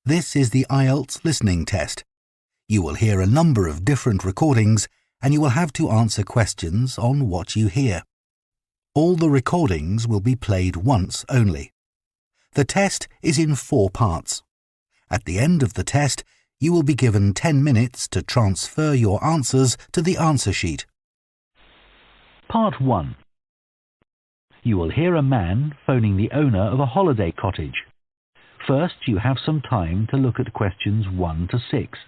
This is the IELTS Listening Test. You will hear a number of different recordings and you will have to answer questions on what you hear. All the recordings will be played once only. The test is in 4 parts. At the end of the test, you will be given 10 minutes to transfer your answers to the answer sheet. Part 1. You will hear a man phoning the owner of a holiday cottage. First, you have some time to look at questions 1 to 6.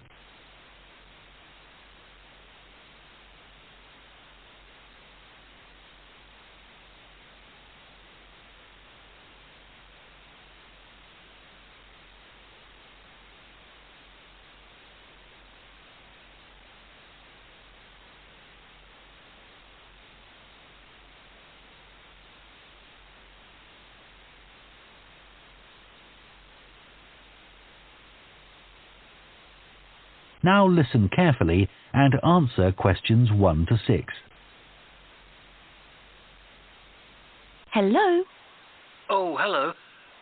Now listen carefully and answer questions 1 to 6. Hello? Oh, hello.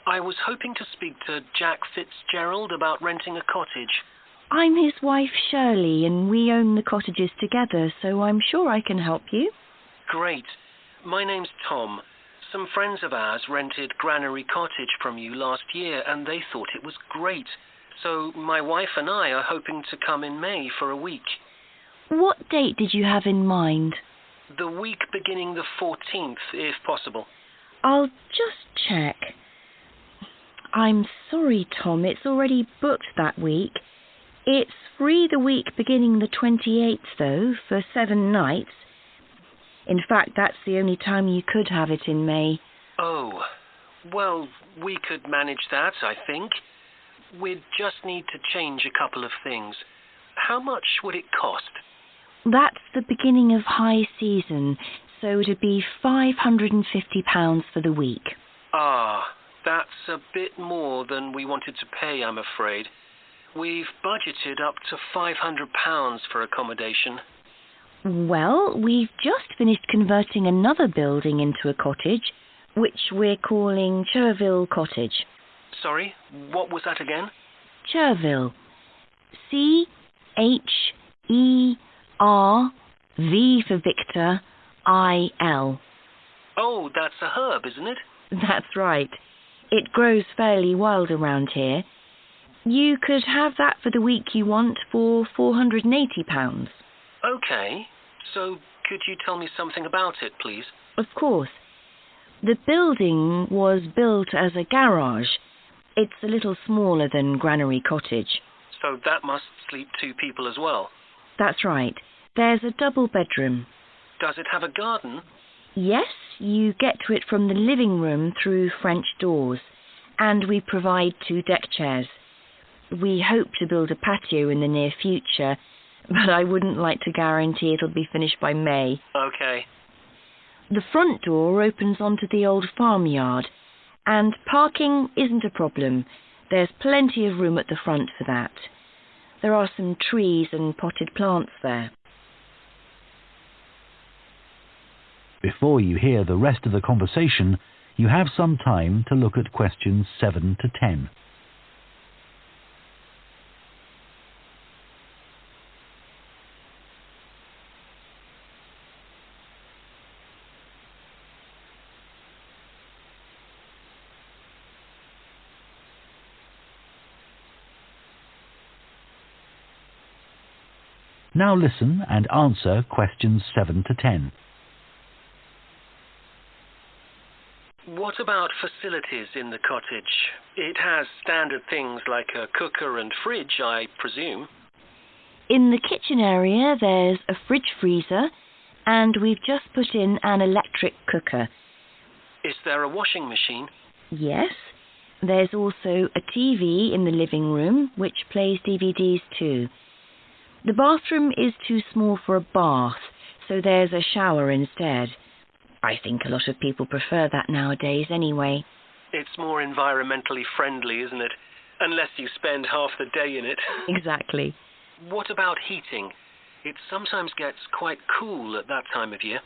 I was hoping to speak to Jack Fitzgerald about renting a cottage. I'm his wife Shirley and we own the cottages together, so I'm sure I can help you. Great. My name's Tom. Some friends of ours rented Granary Cottage from you last year and they thought it was great. So my wife and I are hoping to come in May for a week. What date did you have in mind? The week beginning the 14th, if possible. I'll just check. I'm sorry, Tom, it's already booked that week. It's free the week beginning the 28th, though, for 7 nights. In fact, that's the only time you could have it in May. Oh, well, we could manage that, I think. We'd just need to change a couple of things. How much would it cost? That's the beginning of high season, so it'd be £550 for the week. Ah, that's a bit more than we wanted to pay, I'm afraid. We've budgeted up to £500 for accommodation. Well, we've just finished converting another building into a cottage, which we're calling Cherville Cottage. Sorry, what was that again? Cherville. C-H-E-R-V for Victor, I-L. Oh, that's a herb, isn't it? That's right. It grows fairly wild around here. You could have that for the week you want for £480. Okay, so could you tell me something about it, please? Of course. The building was built as a garage. It's a little smaller than Granary Cottage. So that must sleep 2 people as well? That's right. There's a double bedroom. Does it have a garden? Yes, you get to it from the living room through French doors, and we provide 2 deck chairs. We hope to build a patio in the near future, but I wouldn't like to guarantee it'll be finished by May. Okay. The front door opens onto the old farmyard, and parking isn't a problem. There's plenty of room at the front for that. There are some trees and potted plants there. Before you hear the rest of the conversation, you have some time to look at questions 7 to 10. Now listen and answer questions 7 to 10. What about facilities in the cottage? It has standard things like a cooker and fridge, I presume. In the kitchen area, there's a fridge freezer, and we've just put in an electric cooker. Is there a washing machine? Yes. There's also a TV in the living room, which plays DVDs too. The bathroom is too small for a bath, so there's a shower instead. I think a lot of people prefer that nowadays anyway. It's more environmentally friendly, isn't it? Unless you spend half the day in it. Exactly. What about heating? It sometimes gets quite cool at that time of year.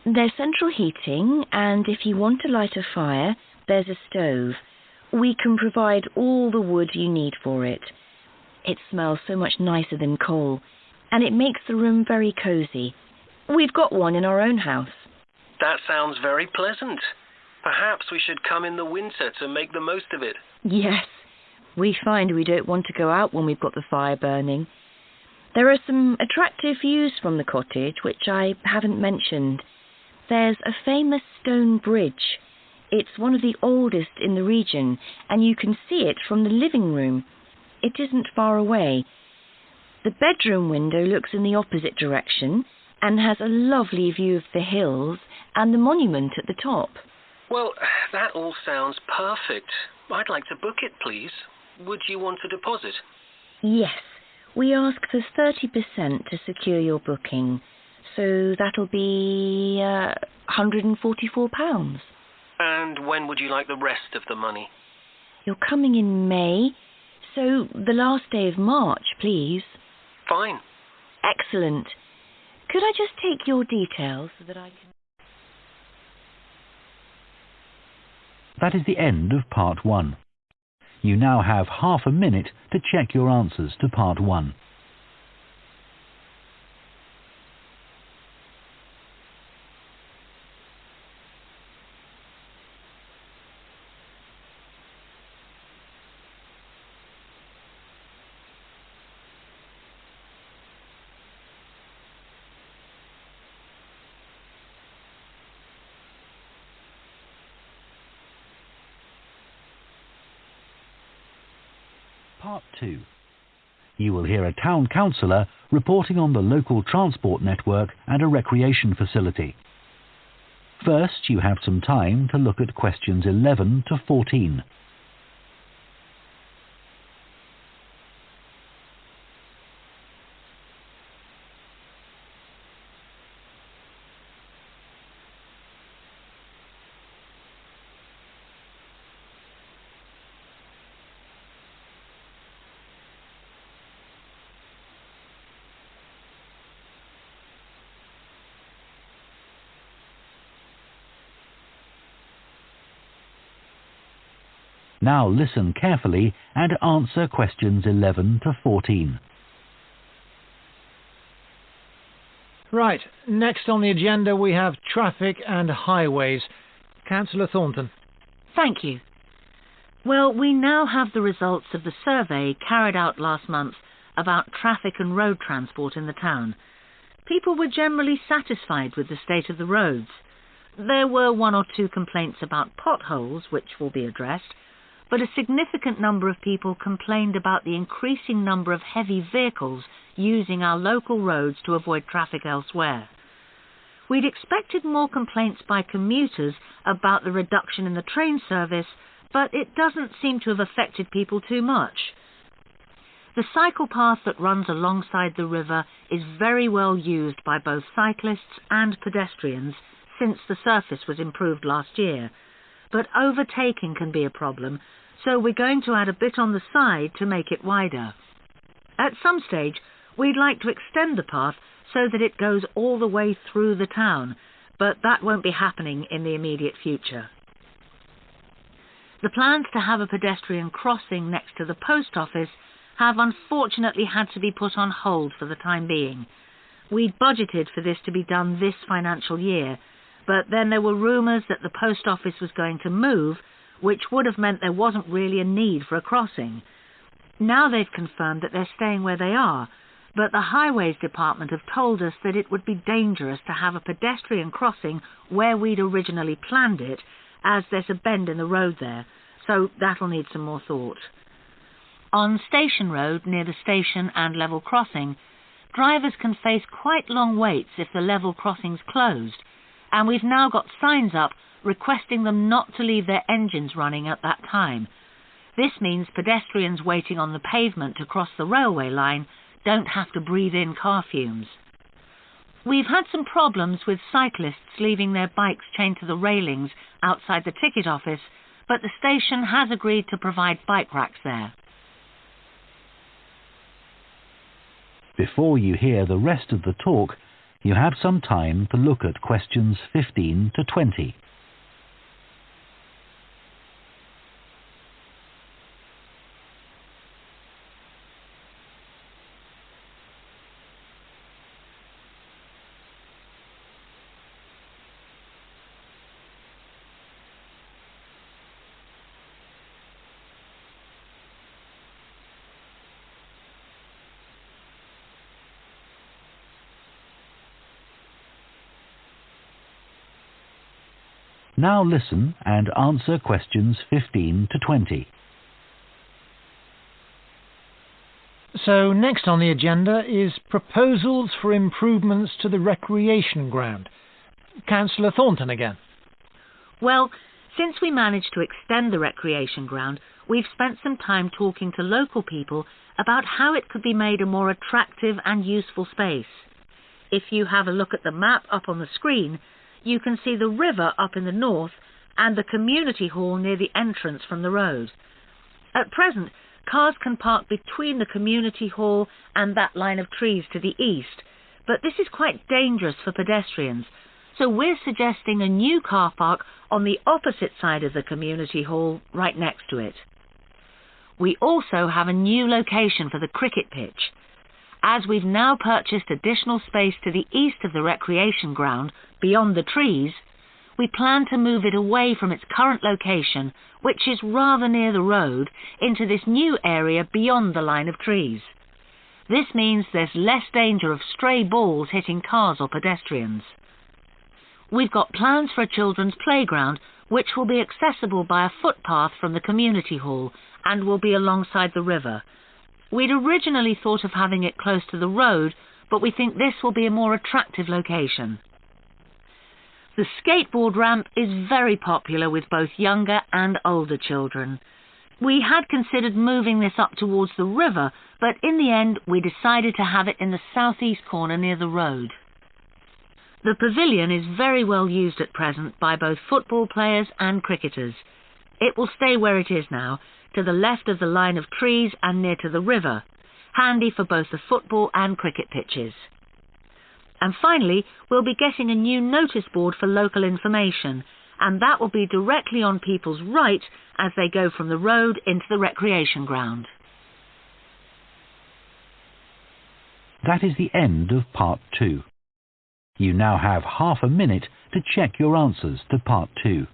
There's central heating, and if you want to light a fire, there's a stove. We can provide all the wood you need for it. It smells so much nicer than coal, and it makes the room very cosy. We've got one in our own house. That sounds very pleasant. Perhaps we should come in the winter to make the most of it. Yes, we find we don't want to go out when we've got the fire burning. There are some attractive views from the cottage which I haven't mentioned. There's a famous stone bridge. It's one of the oldest in the region, and you can see it from the living room. It isn't far away. The bedroom window looks in the opposite direction and has a lovely view of the hills and the monument at the top. Well, that all sounds perfect. I'd like to book it, please. Would you want a deposit? Yes, we ask for 30% to secure your booking, so that'll be £144. And when would you like the rest of the money? You're coming in May, so the last day of March, please. Fine. Excellent. Could I just take your details so that I can... That is the end of Part 1. You now have half a minute to check your answers to Part 1. Part 2. You will hear a town councillor reporting on the local transport network and a recreation facility. First, you have some time to look at questions 11 to 14. Now listen carefully and answer questions 11 to 14. Right, next on the agenda we have traffic and highways. Councillor Thornton. Thank you. Well, we now have the results of the survey carried out last month about traffic and road transport in the town. People were generally satisfied with the state of the roads. There were one or two complaints about potholes, which will be addressed, but a significant number of people complained about the increasing number of heavy vehicles using our local roads to avoid traffic elsewhere. We'd expected more complaints by commuters about the reduction in the train service, but it doesn't seem to have affected people too much. The cycle path that runs alongside the river is very well used by both cyclists and pedestrians since the surface was improved last year, but overtaking can be a problem, so we're going to add a bit on the side to make it wider. At some stage, we'd like to extend the path so that it goes all the way through the town, but that won't be happening in the immediate future. The plans to have a pedestrian crossing next to the post office have unfortunately had to be put on hold for the time being. We'd budgeted for this to be done this financial year, but then there were rumours that the post office was going to move, which would have meant there wasn't really a need for a crossing. Now they've confirmed that they're staying where they are, but the Highways Department have told us that it would be dangerous to have a pedestrian crossing where we'd originally planned it, as there's a bend in the road there, so that'll need some more thought. On Station Road, near the station and level crossing, drivers can face quite long waits if the level crossing's closed, and we've now got signs up requesting them not to leave their engines running at that time. This means pedestrians waiting on the pavement to cross the railway line don't have to breathe in car fumes. We've had some problems with cyclists leaving their bikes chained to the railings outside the ticket office, but the station has agreed to provide bike racks there. Before you hear the rest of the talk, you have some time to look at questions 15 to 20. Now listen and answer questions 15 to 20. So next on the agenda is proposals for improvements to the recreation ground. Councillor Thornton again. Well, since we managed to extend the recreation ground, we've spent some time talking to local people about how it could be made a more attractive and useful space. If you have a look at the map up on the screen, you can see the river up in the north and the community hall near the entrance from the road. At present, cars can park between the community hall and that line of trees to the east, but this is quite dangerous for pedestrians, so we're suggesting a new car park on the opposite side of the community hall, right next to it. We also have a new location for the cricket pitch. As we've now purchased additional space to the east of the recreation ground, beyond the trees, we plan to move it away from its current location, which is rather near the road, into this new area beyond the line of trees. This means there's less danger of stray balls hitting cars or pedestrians. We've got plans for a children's playground, which will be accessible by a footpath from the community hall and will be alongside the river. We'd originally thought of having it close to the road, but we think this will be a more attractive location. The skateboard ramp is very popular with both younger and older children. We had considered moving this up towards the river, but in the end we decided to have it in the southeast corner near the road. The pavilion is very well used at present by both football players and cricketers. It will stay where it is now, to the left of the line of trees and near to the river, handy for both the football and cricket pitches. And finally, we'll be getting a new notice board for local information, and that will be directly on people's right as they go from the road into the recreation ground. That is the end of Part 2. You now have half a minute to check your answers to Part 2.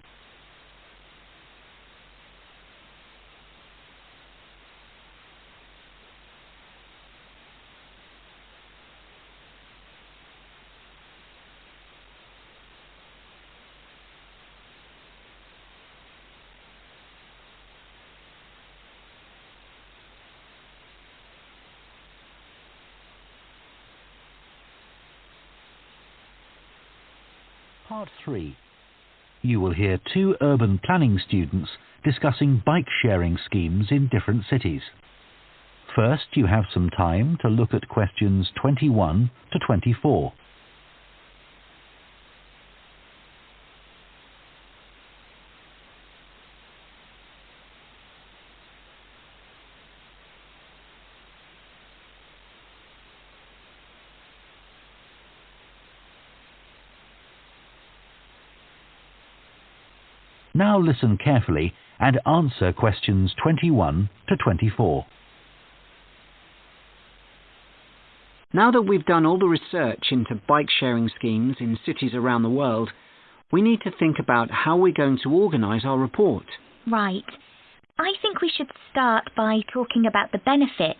Part 3. You will hear two urban planning students discussing bike-sharing schemes in different cities. First, you have some time to look at questions 21 to 24. Now listen carefully and answer questions 21 to 24. Now that we've done all the research into bike-sharing schemes in cities around the world, we need to think about how we're going to organise our report. Right. I think we should start by talking about the benefits.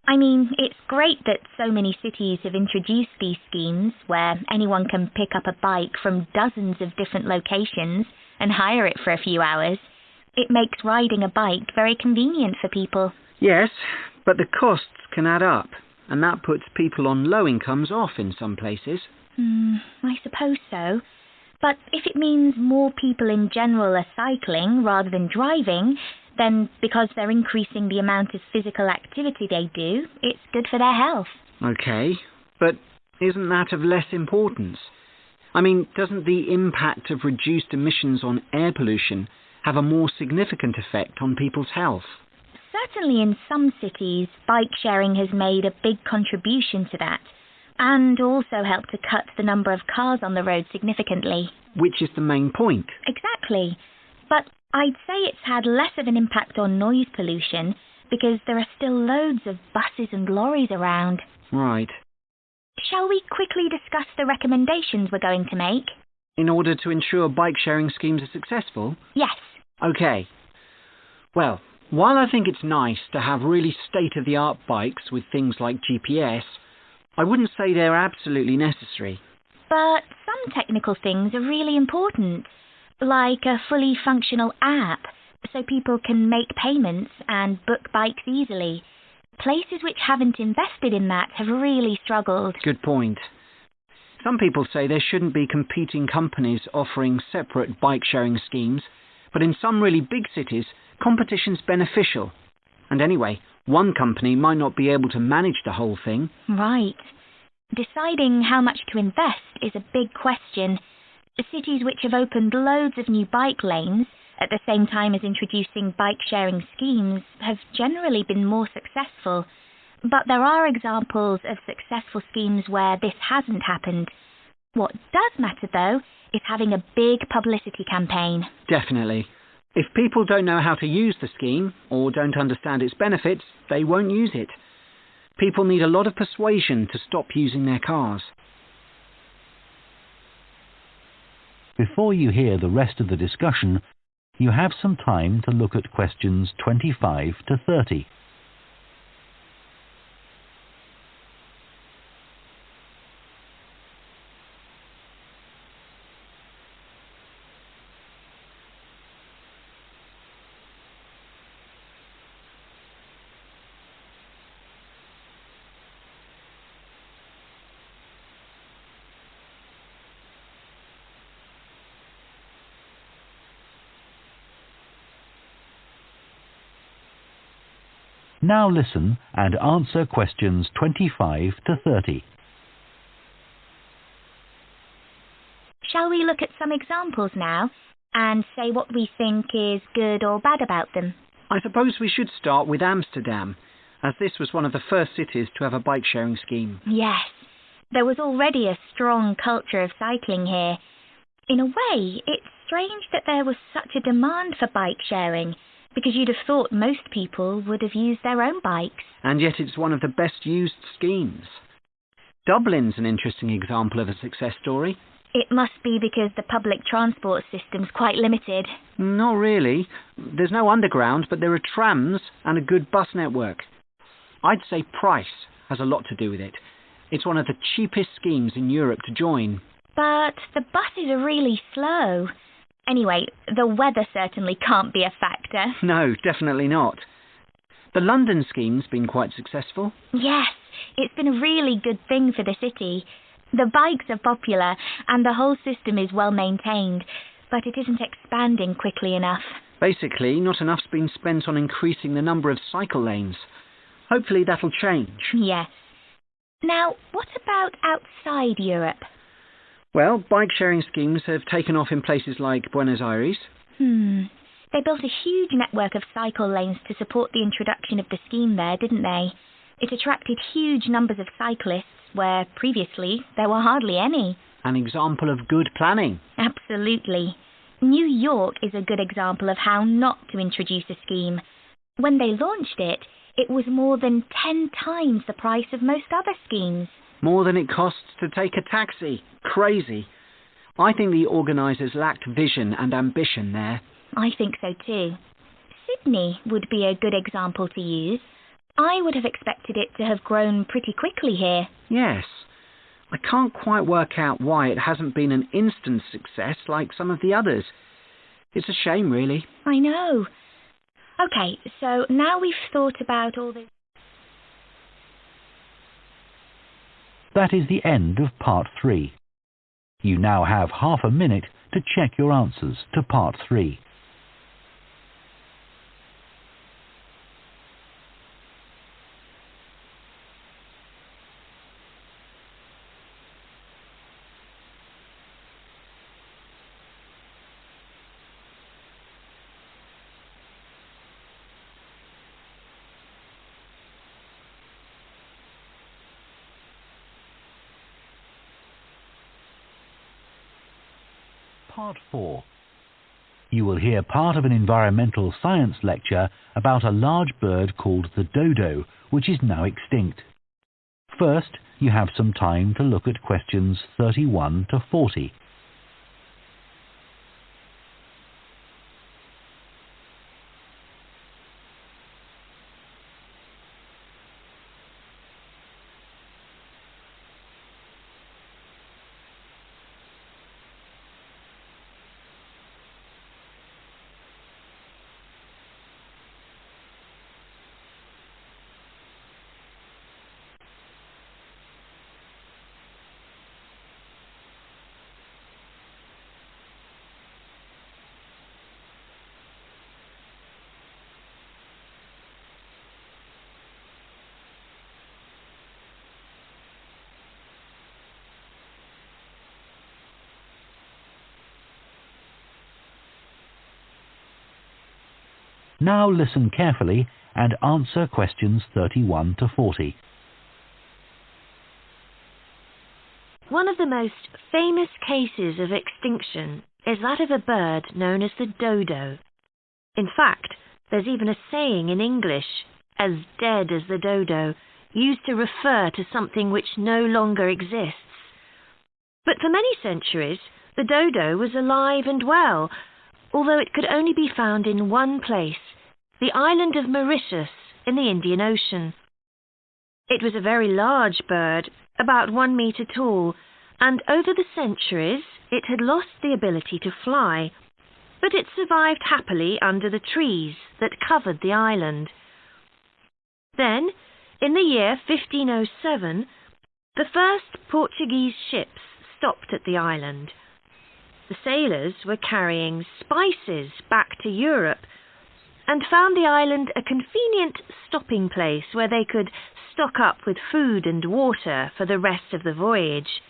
I mean, it's great that so many cities have introduced these schemes where anyone can pick up a bike from dozens of different locations and hire it for a few hours. It makes riding a bike very convenient for people. Yes, but the costs can add up, and that puts people on low incomes off in some places. I suppose so. But if it means more people in general are cycling rather than driving, then because they're increasing the amount of physical activity they do, it's good for their health. OK, but isn't that of less importance? I mean, doesn't the impact of reduced emissions on air pollution have a more significant effect on people's health? Certainly in some cities, bike sharing has made a big contribution to that, and also helped to cut the number of cars on the road significantly. Which is the main point. Exactly. But I'd say it's had less of an impact on noise pollution because there are still loads of buses and lorries around. Right. Shall we quickly discuss the recommendations we're going to make? In order to ensure bike-sharing schemes are successful? Yes. OK. Well, while I think it's nice to have really state-of-the-art bikes with things like GPS, I wouldn't say they're absolutely necessary. But some technical things are really important. Like a fully functional app, so people can make payments and book bikes easily. Places which haven't invested in that have really struggled. Good point. Some people say there shouldn't be competing companies offering separate bike-sharing schemes, but in some really big cities, competition's beneficial. And anyway, one company might not be able to manage the whole thing. Right. Deciding how much to invest is a big question. Cities which have opened loads of new bike lanes at the same time as introducing bike-sharing schemes have generally been more successful. But there are examples of successful schemes where this hasn't happened. What does matter, though, is having a big publicity campaign. Definitely. If people don't know how to use the scheme, or don't understand its benefits, they won't use it. People need a lot of persuasion to stop using their cars. Before you hear the rest of the discussion, you have some time to look at questions 25 to 30. Now listen and answer questions 25 to 30. Shall we look at some examples now and say what we think is good or bad about them? I suppose we should start with Amsterdam, as this was one of the first cities to have a bike-sharing scheme. Yes, there was already a strong culture of cycling here. In a way, it's strange that there was such a demand for bike sharing, because you'd have thought most people would have used their own bikes. And yet it's one of the best used schemes. Dublin's an interesting example of a success story. It must be because the public transport system's quite limited. Not really. There's no underground, but there are trams and a good bus network. I'd say price has a lot to do with it. It's one of the cheapest schemes in Europe to join. But the buses are really slow. Anyway, the weather certainly can't be a factor. No, definitely not. The London scheme's been quite successful. Yes, it's been a really good thing for the city. The bikes are popular and the whole system is well maintained, but it isn't expanding quickly enough. Basically, not enough's been spent on increasing the number of cycle lanes. Hopefully that'll change. Yes. Now, what about outside Europe? Well, bike-sharing schemes have taken off in places like Buenos Aires. They built a huge network of cycle lanes to support the introduction of the scheme there, didn't they? It attracted huge numbers of cyclists where previously there were hardly any. An example of good planning. Absolutely. New York is a good example of how not to introduce a scheme. When they launched it, it was more than 10 times the price of most other schemes. More than it costs to take a taxi. Crazy. I think the organisers lacked vision and ambition there. I think so too. Sydney would be a good example to use. I would have expected it to have grown pretty quickly here. Yes. I can't quite work out why it hasn't been an instant success like some of the others. It's a shame, really. I know. OK, so now we've thought about all this. That is the end of part 3. You now have half a minute to check your answers to part 3. Part 4. You will hear part of an environmental science lecture about a large bird called the dodo, which is now extinct. First, you have some time to look at questions 31 to 40. Now listen carefully and answer questions 31 to 40. One of the most famous cases of extinction is that of a bird known as the dodo. In fact, there's even a saying in English, as dead as the dodo, used to refer to something which no longer exists. But for many centuries, the dodo was alive and well, although it could only be found in one place, the island of Mauritius in the Indian Ocean. It was a very large bird, about 1 metre tall, and over the centuries it had lost the ability to fly, but it survived happily under the trees that covered the island. Then, in the year 1507, the first Portuguese ships stopped at the island. The sailors were carrying spices back to Europe and found the island a convenient stopping place where they could stock up with food and water for the rest of the voyage,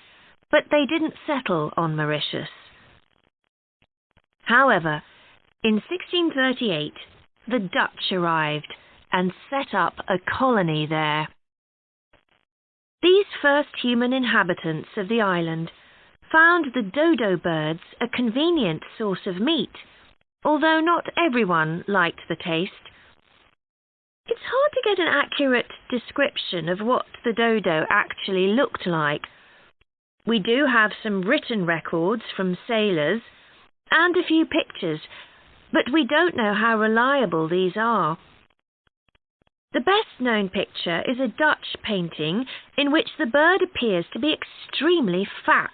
but they didn't settle on Mauritius. However, in 1638, the Dutch arrived and set up a colony there. These first human inhabitants of the island found the dodo birds a convenient source of meat, although not everyone liked the taste. It's hard to get an accurate description of what the dodo actually looked like. We do have some written records from sailors and a few pictures, but we don't know how reliable these are. The best-known picture is a Dutch painting in which the bird appears to be extremely fat,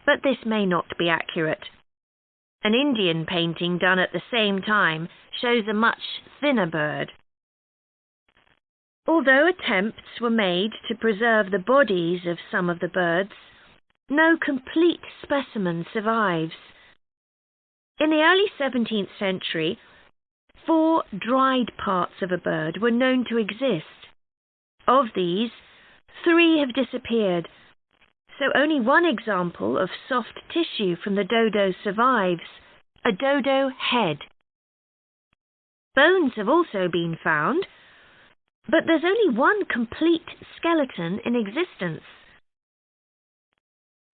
but this may not be accurate. An Indian painting done at the same time shows a much thinner bird. Although attempts were made to preserve the bodies of some of the birds, no complete specimen survives. In the early 17th century, 4 dried parts of a bird were known to exist. Of these, 3 have disappeared, so only one example of soft tissue from the dodo survives, a dodo head. Bones have also been found, but there's only one complete skeleton in existence.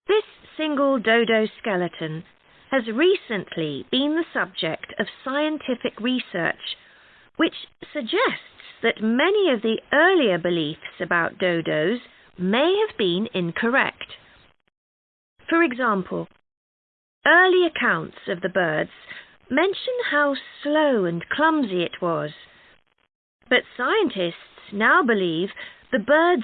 This single dodo skeleton has recently been the subject of scientific research, which suggests that many of the earlier beliefs about dodos may have been incorrect. For example, early accounts of the birds mention how slow and clumsy it was, but scientists now believe the bird's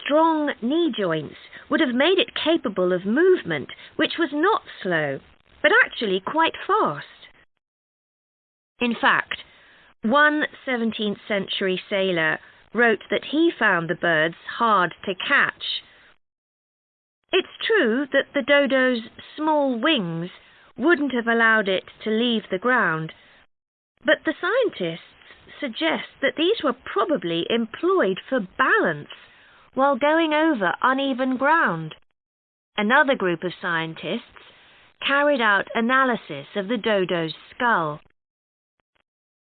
strong knee joints would have made it capable of movement which was not slow, but actually quite fast. In fact, one 17th century sailor wrote that he found the birds hard to catch. It's true that the dodo's small wings wouldn't have allowed it to leave the ground, but the scientists suggest that these were probably employed for balance while going over uneven ground. Another group of scientists carried out analysis of the dodo's skull.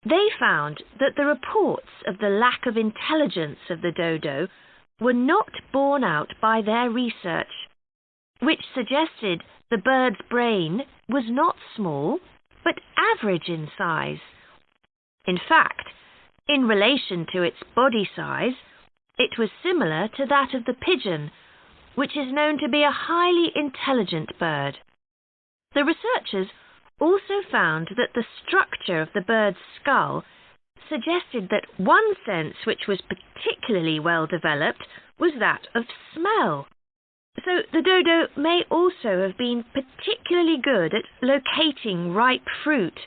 They found that the reports of the lack of intelligence of the dodo were not borne out by their research, which suggested the bird's brain was not small, but average in size. In fact, in relation to its body size, it was similar to that of the pigeon, which is known to be a highly intelligent bird. The researchers also found that the structure of the bird's skull suggested that one sense which was particularly well developed was that of smell. So the dodo may also have been particularly good at locating ripe fruit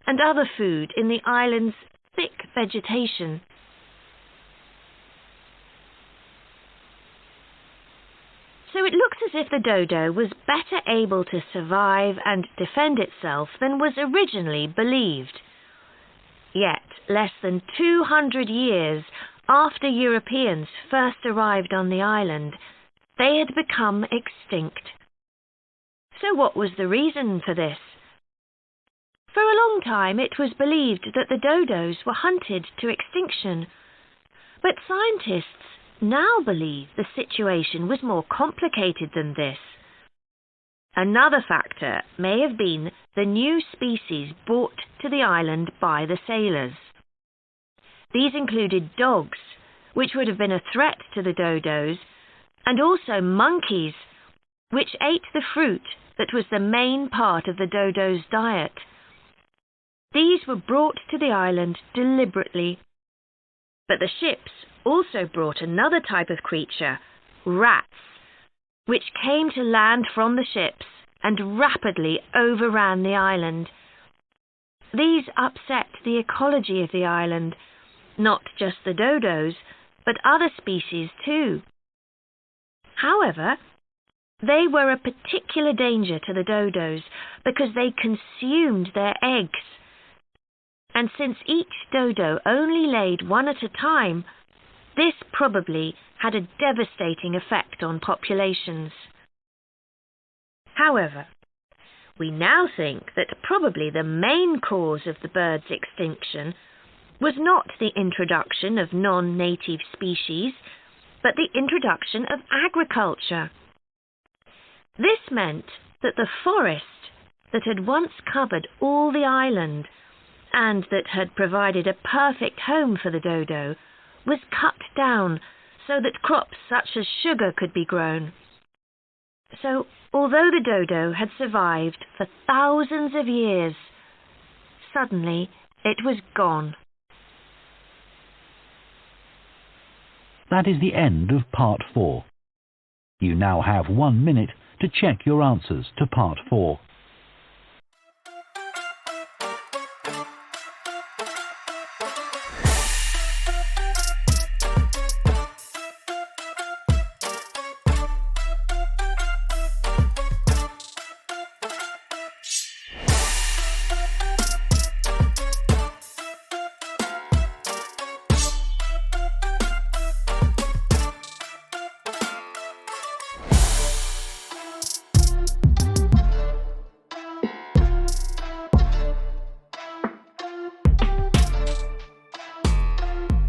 and other food in the island's thick vegetation. So it looks as if the dodo was better able to survive and defend itself than was originally believed. Yet, less than 200 years after Europeans first arrived on the island, they had become extinct. So what was the reason for this? For a long time it was believed that the dodos were hunted to extinction, but scientists now believe the situation was more complicated than this. Another factor may have been the new species brought to the island by the sailors. These included dogs, which would have been a threat to the dodos, and also monkeys, which ate the fruit that was the main part of the dodos' diet. These were brought to the island deliberately. But the ships also brought another type of creature, rats, which came to land from the ships and rapidly overran the island. These upset the ecology of the island, not just the dodos, but other species too. However, they were a particular danger to the dodos because they consumed their eggs. And since each dodo only laid one at a time, this probably had a devastating effect on populations. However, we now think that probably the main cause of the bird's extinction was not the introduction of non-native species, but the introduction of agriculture. This meant that the forest that had once covered all the island and that had provided a perfect home for the dodo was cut down so that crops such as sugar could be grown. So, although the dodo had survived for thousands of years, suddenly it was gone. That is the end of Part 4. You now have 1 minute to check your answers to Part 4.